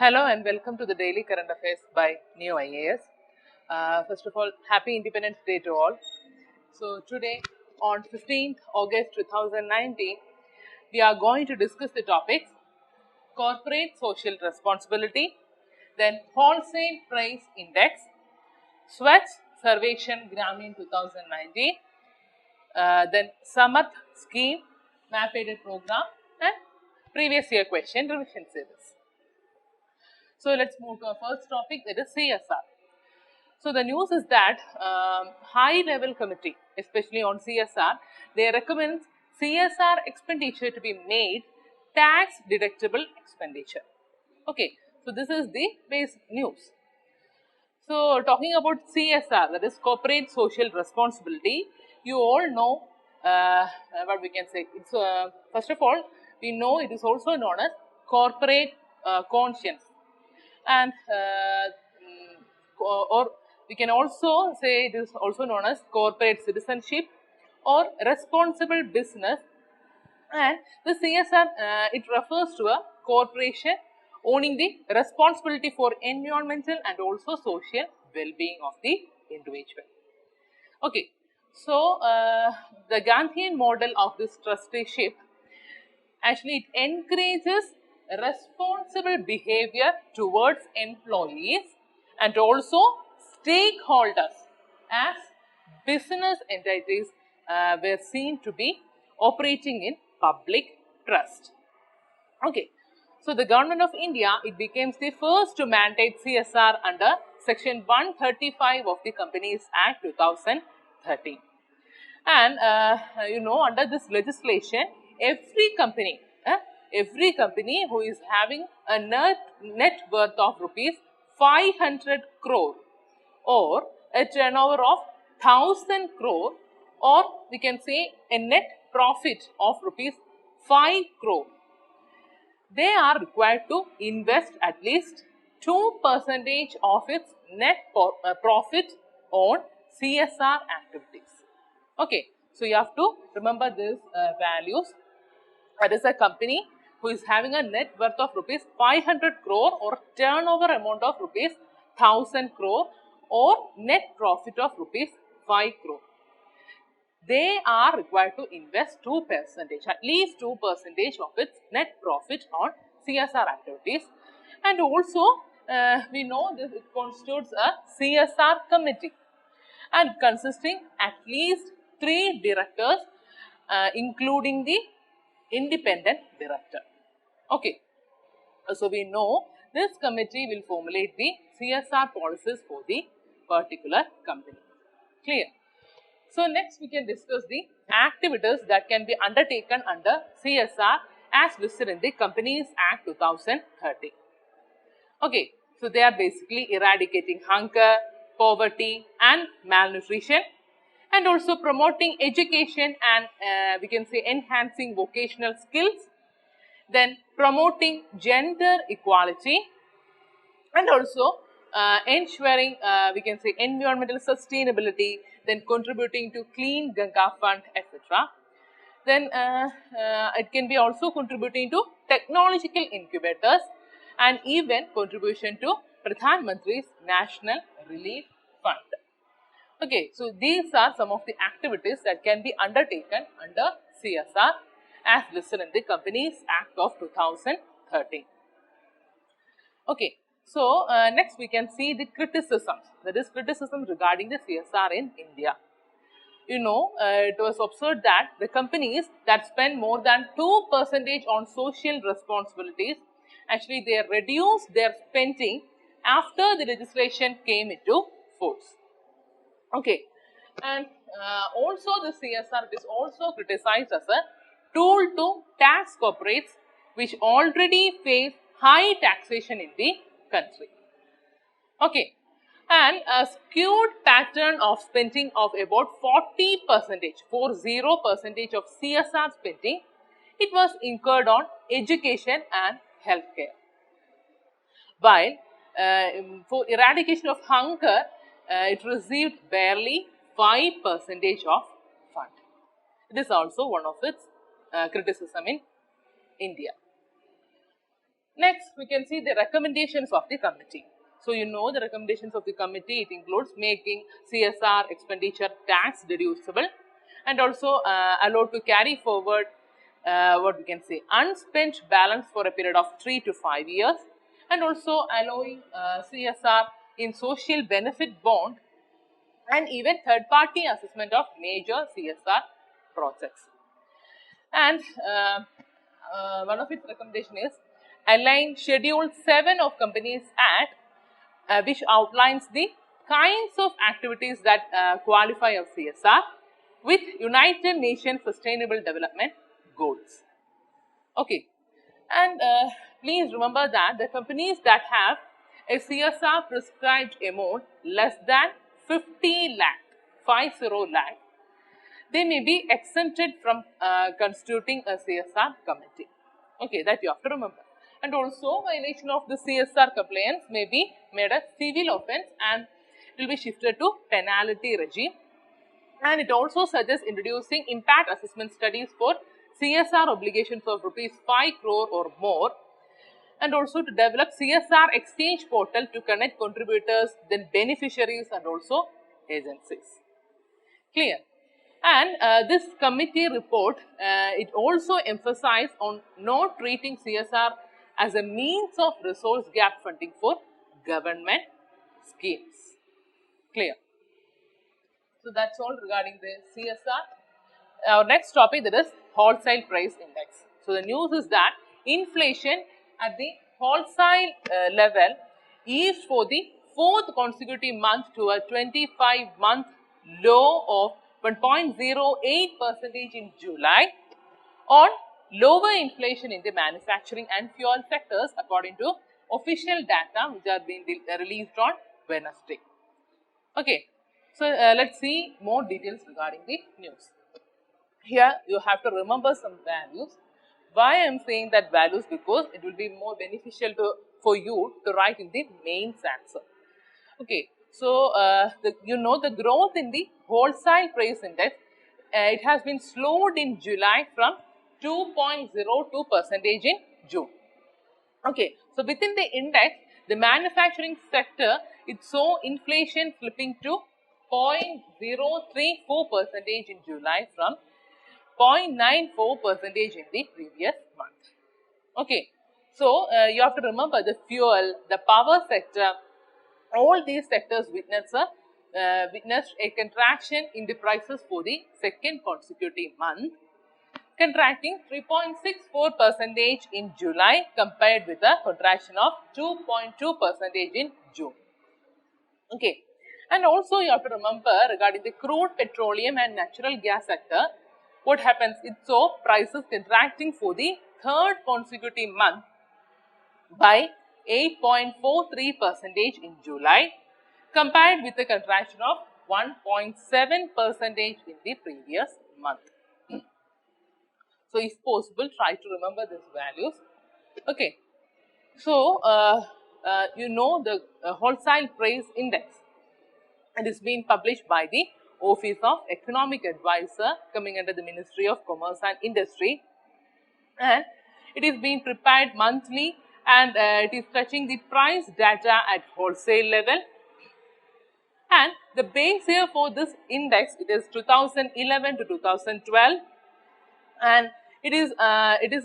Hello and welcome to the Daily Current Affairs by New IAS. First of all, Happy Independence Day to all. So today on 15th August 2019, we are going to discuss the topics Corporate Social Responsibility, then Wholesale Price Index, Swachh Sarveshan Gramin 2019, then Samarth Scheme, Map Aided Program and Previous Year Question Revision Series. So let's move to our first topic, that is CSR. So the news is that high level committee, especially on CSR, they recommend CSR expenditure to be made tax deductible expenditure. Okay, so this is the base news. So talking about CSR, that is corporate social responsibility, you all know what we can say. It's first of all, we know it is also known as corporate conscience. And or we can also say it is also known as corporate citizenship or responsible business, and the CSR it refers to a corporation owning the responsibility for environmental and also social well-being of the individual. Okay, so the Gandhian model of this trusteeship actually it encourages responsible behavior towards employees and also stakeholders as business entities were seen to be operating in public trust. Okay, so the government of India, it becomes the first to mandate CSR under section 135 of the Companies Act 2013. And under this legislation, every company who is having a net worth of rupees 500 crore or a turnover of 1000 crore, or we can say a net profit of rupees 5 crore, they are required to invest at least 2% of its net profit on CSR activities. Okay, so you have to remember these values. That is a company who is having a net worth of rupees 500 crore or turnover amount of rupees 1000 crore or net profit of rupees 5 crore. They are required to invest 2%, at least 2% of its net profit on CSR activities. And also, we know this it constitutes a CSR committee and consisting at least 3 directors, including the independent director. Okay, so we know this committee will formulate the CSR policies for the particular company. Clear? So next we can discuss the activities that can be undertaken under CSR as listed in the Companies Act 2013. Okay, so they are basically eradicating hunger, poverty and malnutrition, and also promoting education and we can say enhancing vocational skills, then promoting gender equality, and also ensuring we can say environmental sustainability, then contributing to Clean Ganga Fund, etc. Then it can be also contributing to technological incubators and even contribution to Pradhan Mantri's National Relief Fund. Okay, so these are some of the activities that can be undertaken under CSR as listed in the Companies Act of 2013. Okay, so next we can see the criticisms, that is criticism regarding the CSR in India. You know, it was observed that the companies that spend more than 2% on social responsibilities, actually they reduced their spending after the legislation came into force. Okay, and also the CSR is also criticized as a tool to tax corporates which already face high taxation in the country. Okay, and a skewed pattern of spending of about 40% of CSR spending, it was incurred on education and healthcare. While for eradication of hunger, it received barely 5% of fund. It is also one of its criticism in India. Next, we can see the recommendations of the committee. So, you know the recommendations of the committee, it includes making CSR expenditure tax deducible and also allowed to carry forward what we can say unspent balance for a period of 3 to 5 years and also allowing CSR in social benefit bond and even third party assessment of major CSR projects. And one of its recommendation is align Schedule 7 of Companies Act which outlines the kinds of activities that qualify as CSR with United Nations Sustainable Development Goals. Okay, and please remember that the companies that have a CSR prescribed amount less than 50 lakh, they may be exempted from constituting a CSR committee. Okay, that you have to remember. And also, violation of the CSR compliance may be made a civil offence and it will be shifted to penalty regime. And it also suggests introducing impact assessment studies for CSR obligations of rupees 5 crore or more, and also to develop CSR exchange portal to connect contributors, then beneficiaries and also agencies. Clear? And this committee report, it also emphasized on not treating CSR as a means of resource gap funding for government schemes. Clear? So that's all regarding the CSR. Our next topic, that is wholesale price index. So the news is that inflation at the wholesale level is for the fourth consecutive month to a 25-month low of 1.08% in July on lower inflation in the manufacturing and fuel sectors according to official data which are being released on Wednesday. Okay, so let's see more details regarding the news. Here you have to remember some values. Why I am saying that values? Because it will be more beneficial for you to write in the mains answer. Okay, so you know the growth in the wholesale price index, it has been slowed in July from 2.02% in June. Okay, so within the index, the manufacturing sector, it saw inflation slipping to 0.034% in July from 0.94% in the previous month. Okay, so you have to remember the fuel, the power sector, all these sectors witnessed a contraction in the prices for the second consecutive month, contracting 3.64% in July compared with a contraction of 2.2% in June. Okay, and also you have to remember regarding the crude, petroleum and natural gas sector, what happens? It saw prices contracting for the third consecutive month by 8.43% in July compared with a contraction of 1.7% in the previous month. So, if possible, try to remember these values. Okay. So, you know the wholesale price index. It is being published by the Office of Economic Advisor coming under the Ministry of Commerce and Industry, and it is being prepared monthly and it is touching the price data at wholesale level. And the base year for this index, it is 2011 to 2012, and it is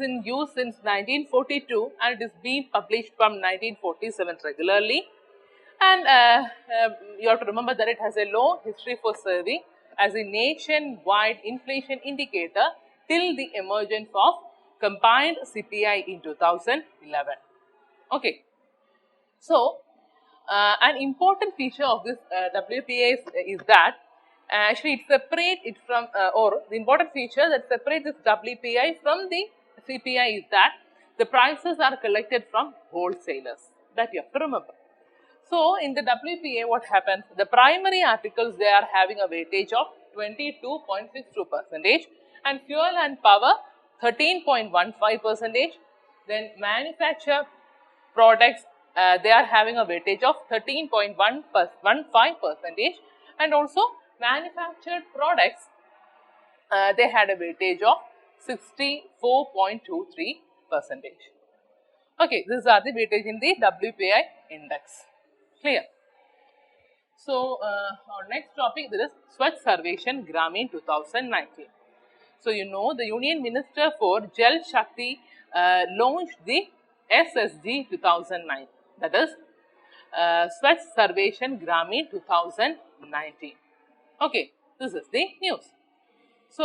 in use since 1942 and it is being published from 1947 regularly. And you have to remember that it has a long history for serving as a nationwide inflation indicator till the emergence of combined CPI in 2011. Okay. So, an important feature of this WPI is that actually it separates it from or the important feature that separates this WPI from the CPI is that the prices are collected from wholesalers. That you have to remember. So, in the WPI what happens? The primary articles, they are having a weightage of 22.62% and fuel and power 13.15%. Then manufactured products, they are having a weightage of 13.15% and also manufactured products, they had a weightage of 64.23%. Okay, these are the weightage in the WPI index. Clear? So, our next topic is Swachh Sarveshan Gramin 2019. So, you know the Union Minister for Jal Shakti launched the SSG 2009, that is Swachh Sarveshan Gramin 2019. Okay, this is the news. So,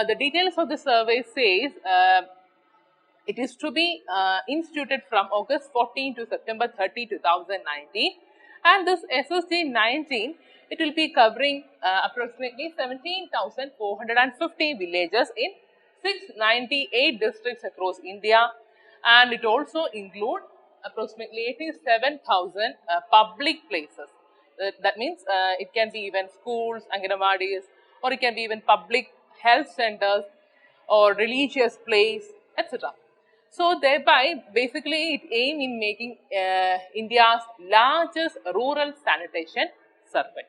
the details of the survey says it is to be instituted from August 14 to September 30, 2019, and this SSG 19, it will be covering approximately 17,450 villages in 698 districts across India, and it also include approximately 87,000 public places. That means it can be even schools, anganwadis, or it can be even public health centers or religious place, etc. So, thereby basically it aim in making India's largest rural sanitation survey.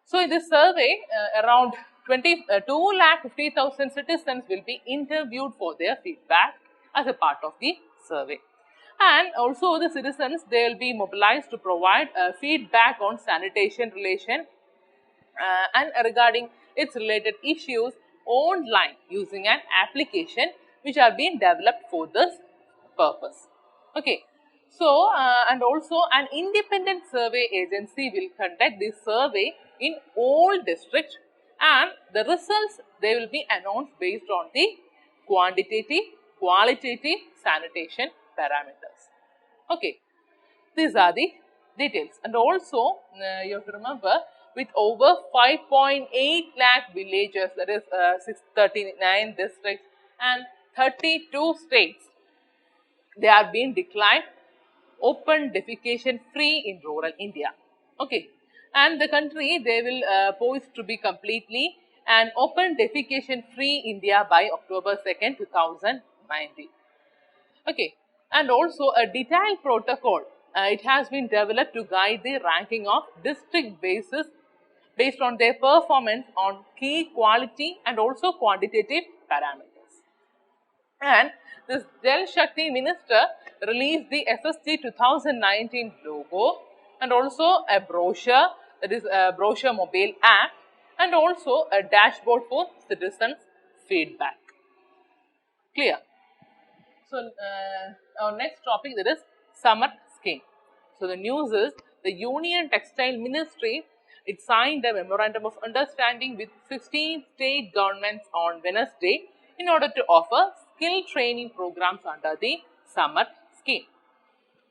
So, in this survey around 2,50,000 citizens will be interviewed for their feedback as a part of the survey. And also the citizens, they will be mobilized to provide feedback on sanitation relation and regarding its related issues online using an application which are being developed for this purpose. Okay. So, and also an independent survey agency will conduct this survey in all districts, and the results, they will be announced based on the quantitative, qualitative sanitation parameters. Okay. These are the details, and also you have to remember, with over 5.8 lakh villages, that is 639 districts and 32 states, they are being declared open defecation free in rural India. Okay, and the country, they will poised to be completely an open defecation free India by October 2nd, 2019. Okay, and also a detailed protocol. It has been developed to guide the ranking of district basis based on their performance on key quality and also quantitative parameters. And this Jal Shakti Minister released the SSG 2019 logo and also a brochure, that is a brochure mobile app, and also a dashboard for citizens' feedback. Clear? So, our next topic, that is summer scheme. So, the news is the Union Textile Ministry, it signed a memorandum of understanding with 16 state governments on Wednesday in order to offer skill training programs under the summer scheme.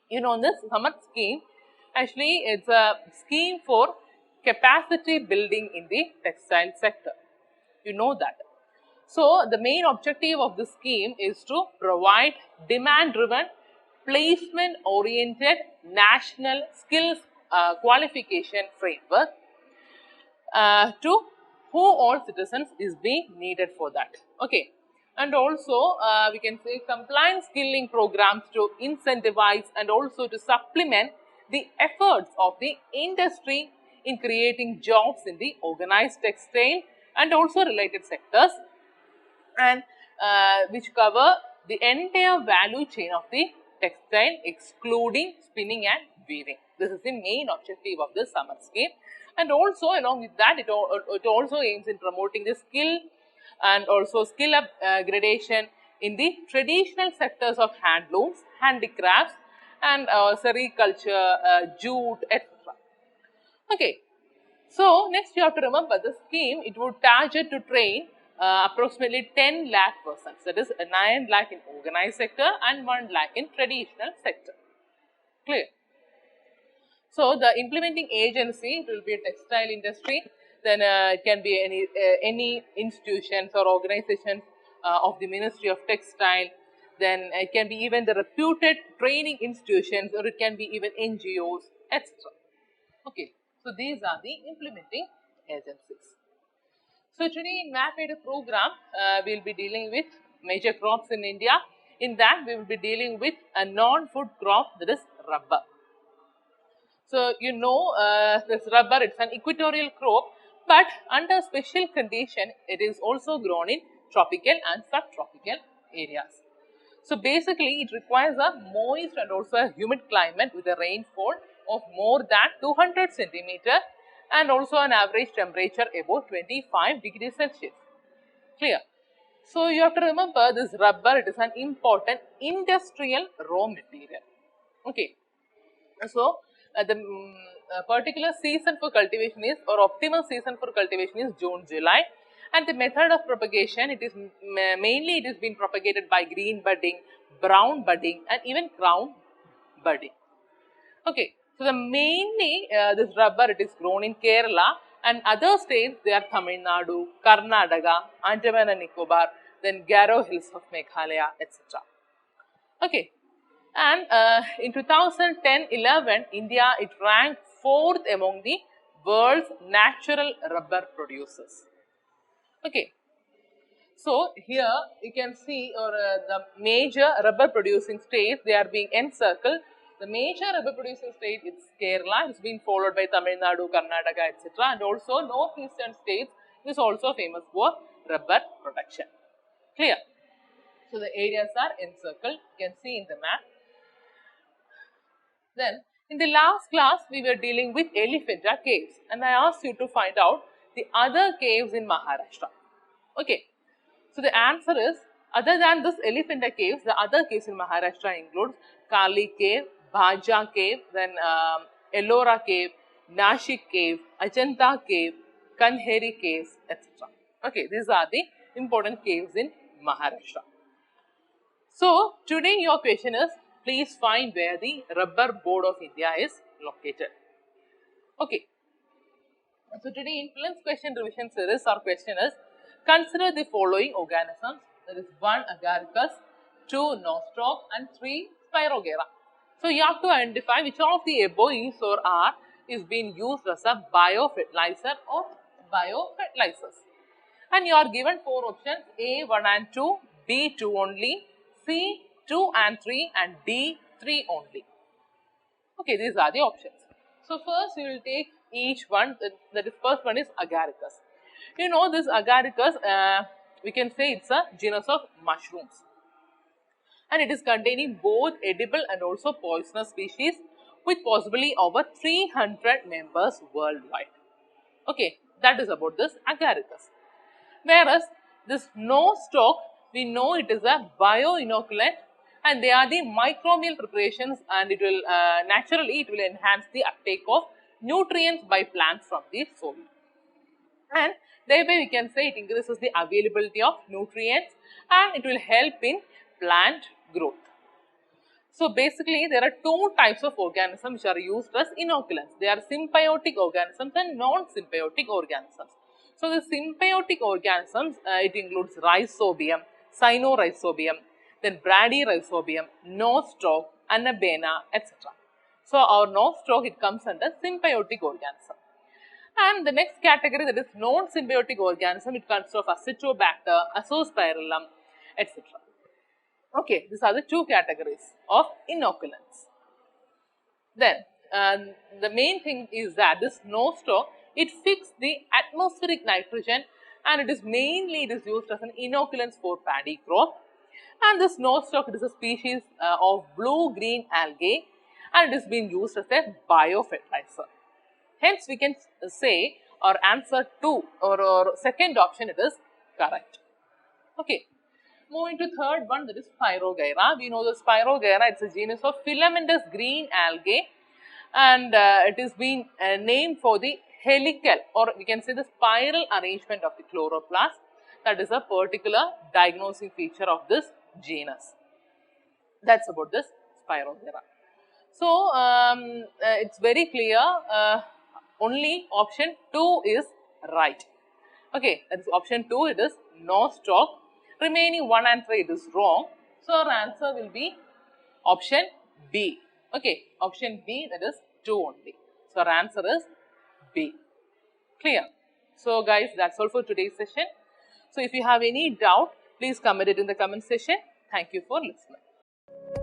You know, this summer scheme, actually it's a scheme for capacity building in the textile sector. You know that. So, the main objective of the scheme is to provide demand-driven, placement-oriented national skills qualification framework to who all citizens is being needed for that. Okay. And also, we can say compliance skilling programs to incentivize and also to supplement the efforts of the industry in creating jobs in the organized textile and also related sectors, and which cover the entire value chain of the textile excluding spinning and weaving. This is the main objective of this summer scheme, and also along with that, it also aims in promoting the skill and also skill up gradation in the traditional sectors of handlooms, handicrafts and sericulture, jute, etc. Okay. So, next you have to remember the scheme, it would target to train approximately 10 lakh persons, that is 9 lakh in organized sector and 1 lakh in traditional sector. Clear? So, the implementing agency, it will be a textile industry, then it can be any institutions or organizations of the Ministry of Textile, then it can be even the reputed training institutions, or it can be even NGOs, etc. Okay. So, these are the implementing agencies. So, today in MAP program, we will be dealing with major crops in India. In that, we will be dealing with a non-food crop, that is rubber. So, you know this rubber, it's an equatorial crop, but under special condition, it is also grown in tropical and subtropical areas. So basically, it requires a moist and also a humid climate with a rainfall of more than 200 centimeter and also an average temperature above 25 degrees Celsius. Clear? So you have to remember this rubber, it is an important industrial raw material. Okay. So the particular season for cultivation is, or optimal season for cultivation is June, July. And the method of propagation, it is mainly it is being propagated by green budding, brown budding and even crown budding. Okay, so the mainly this rubber it is grown in Kerala and other states they are Tamil Nadu, Karnataka, Andaman and Nicobar, then Garo Hills of Meghalaya, etc. Okay, and in 2010-11, India it ranked 4th among the world's natural rubber producers. Okay, so here you can see the major rubber producing states, they are being encircled. The major rubber producing state is Kerala, it is being followed by Tamil Nadu, Karnataka, etc. And also northeastern states is also famous for rubber production. Clear? So the areas are encircled, you can see in the map. Then in the last class we were dealing with Elephanta caves and I asked you to find out the other caves in Maharashtra. Okay. So the answer is, other than this Elephanta caves, the other caves in Maharashtra includes Kali cave, Bhaja cave, then Ellora cave, Nashik cave, Ajanta cave, Kanheri caves, etc. Okay, these are the important caves in Maharashtra. So today your question is, please find where the Rubber Board of India is located. Okay. So today in Prelims question revision series, our question is, consider the following organisms, that is 1 agaricus, 2 nostoc and 3 spirogera. So you have to identify which of the above is or are is being used as a biofertilizer or biofertilizers. And you are given 4 options, A 1 and 2, B 2 only, C 2 and 3 and D 3 only. Okay, these are the options. So first we will take each one, that is first one is agaricus. You know this agaricus, we can say it's a genus of mushrooms and it is containing both edible and also poisonous species with possibly over 300 members worldwide. Okay, that is about this agaricus. Whereas this nostoc, we know it is a bioinoculant and they are the microbial preparations and it will naturally it will enhance the uptake of nutrients by plants from the soil. And thereby we can say it increases the availability of nutrients and it will help in plant growth. So basically there are 2 types of organisms which are used as inoculants. They are symbiotic organisms and non-symbiotic organisms. So the symbiotic organisms, it includes rhizobium, cynorhizobium, then bradyrhizobium, nostoc, anabena, etc. So our nostoc, it comes under symbiotic organism. And the next category, that is non-symbiotic organism, it consists of Acetobacter, Azospirillum, etc. Okay, these are the 2 categories of inoculants. Then the main thing is that this nostoc, it fixes the atmospheric nitrogen and it is used as an inoculant for paddy crop. And this nostoc, it is a species of blue-green algae and it is being used as a biofertilizer. Hence, we can say our answer 2 or second option, it is correct. Okay. Moving to third one, that is Spirogera. We know the Spirogera, it's a genus of filamentous green algae and it is being named for the helical, or we can say the spiral arrangement of the chloroplast. That is a particular diagnosing feature of this genus. That's about this Spirogera. So, it's very clear, only option 2 is right. Okay, that is option 2, it is nostoc. Remaining 1 and 3, it is wrong. So, our answer will be option B. Okay, option B, that is 2 only. So, our answer is B. Clear? So, guys, that's all for today's session. So, if you have any doubt, please comment it in the comment section. Thank you for listening.